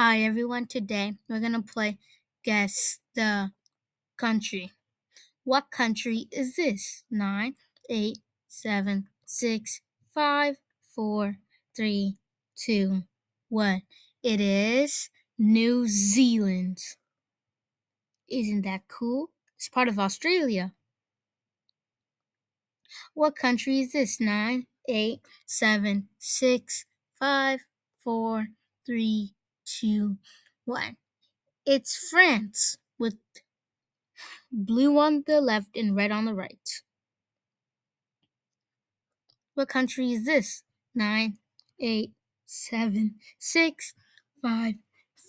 Hi everyone, today we're gonna play Guess the Country. What country is this? 9, 8, 7, 6, 5, 4, 3, 2, 1. It is New Zealand. Isn't that cool? It's part of Australia. What country is this? 9, 8, 7, 6, 5, 4, 3, 2, 1. It's France with blue on the left and red on the right. What country is this? 9, 8, 7, 6, 5,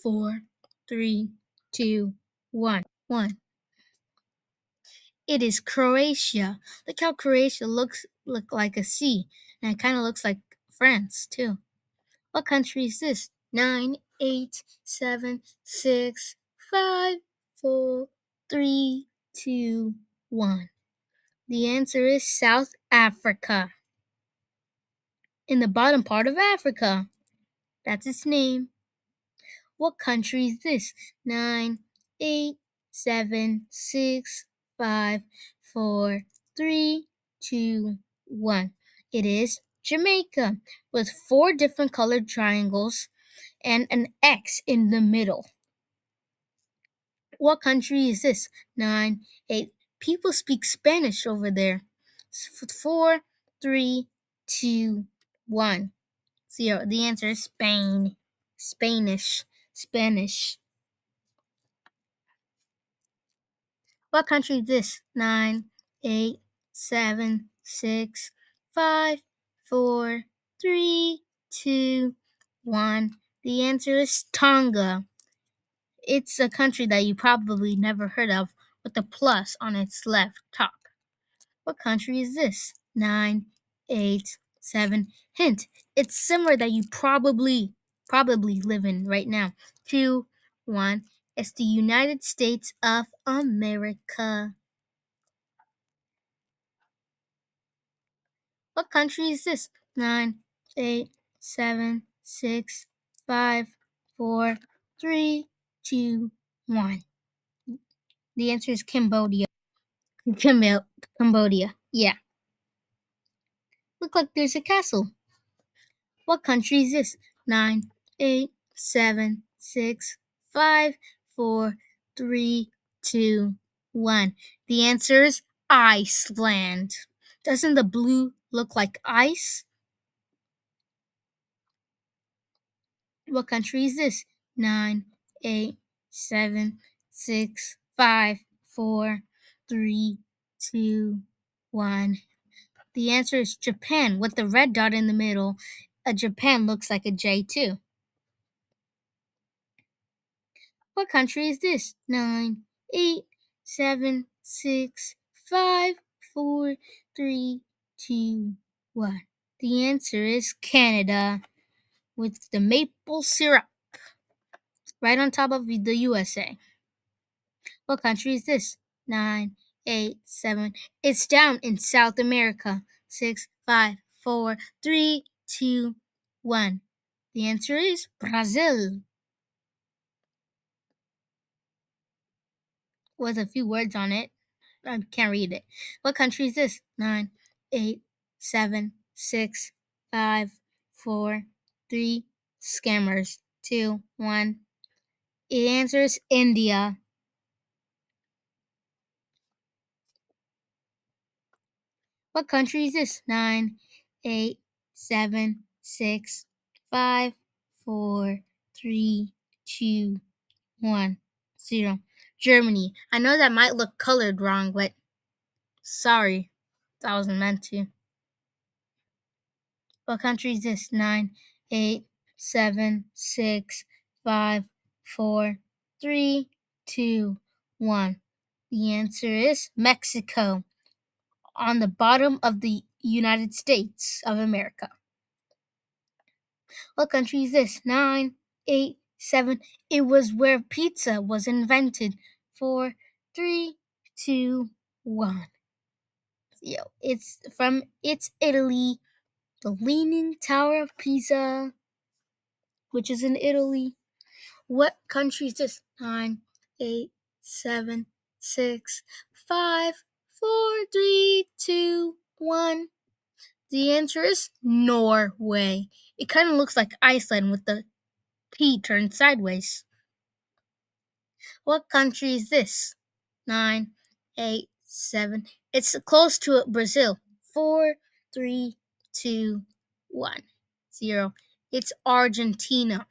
4, 3, 2, 1. 1. It is Croatia. Look how Croatia look like a C, and it kind of looks like France too. What country is this? 9, 8, 7, 6, 5, 4, 3, 2, 1. The answer is South Africa. In the bottom part of Africa. That's its name. What country is this? 9, 8, 7, 6, 5, 4, 3, 2, 1. It is Jamaica with 4 different colored triangles and an X in the middle. What country is this? 9, 8. People speak Spanish over there. 4, 3, 2, 1. 0. The answer is Spain. Spanish. What country is this? 9, 8, 7, 6, 5, 4, 3, 2, 1. The answer is Tonga. It's a country that you probably never heard of with a plus on its left top. What country is this? 9, 8, 7. Hint, it's somewhere that you probably live in right now. 2, 1. It's the United States of America. What country is this? 9, 8, 7, 6, 5, 4, 3, 2, 1. The answer is Cambodia. Cambodia. Yeah. Look like there's a castle. What country is this? 9, 8, 7, 6, 5, 4, 3, 2, 1. The answer is Iceland. Doesn't the blue look like ice? What country is this? 9, 8, 7, 6, 5, 4, 3, 2, 1. The answer is Japan with the red dot in the middle. A Japan looks like a J too. What country is this? 9, 8, 7, 6, 5, 4, 3, 2, 1. The answer is Canada with the maple syrup right on top of the USA. What country is this? 9, 8, 7. It's down in South America. 6, 5, 4, 3, 2, 1. The answer is Brazil. With a few words on it. I can't read it. What country is this? 9, 8, 7, 6, 5, 4, 3. Scammers. 2, 1. The answer is India. What country is this? 9, 8, 7, 6, 5, 4, 3, 2, 1, 0. Germany. I know that might look colored wrong, but sorry. That wasn't meant to. What country is this? 9, 8, 7, 6, 5, 4, 3, 2, 1. The answer is Mexico, on the bottom of the United States of America. What country is this? 9, 8, 7. It was where pizza was invented. 4, 3, 2, 1. It's Italy. The Leaning Tower of Pisa, which is in Italy. What country is this? 9, 8, 7, 6, 5, 4, 3, 2, 1. The answer is Norway. It kind of looks like Iceland with the T turned sideways. What country is this? 9, 8, 7. It's close to Brazil. 4, 3, 2, 1, 0. It's Argentina.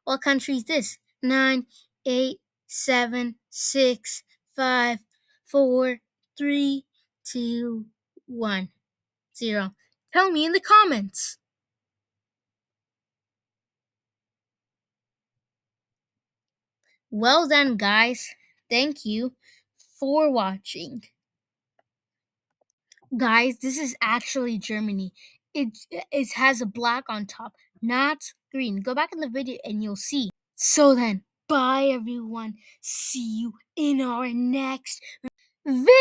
What country is this? 9, 8, 7, 6, 5, 4, 3, 2, 1, 0. Tell me in the comments. Well done, guys. Thank you for watching. Guys, this is actually Germany. It has a black on top, not green. Go back in the video and you'll see. So then, bye everyone. See you in our next video.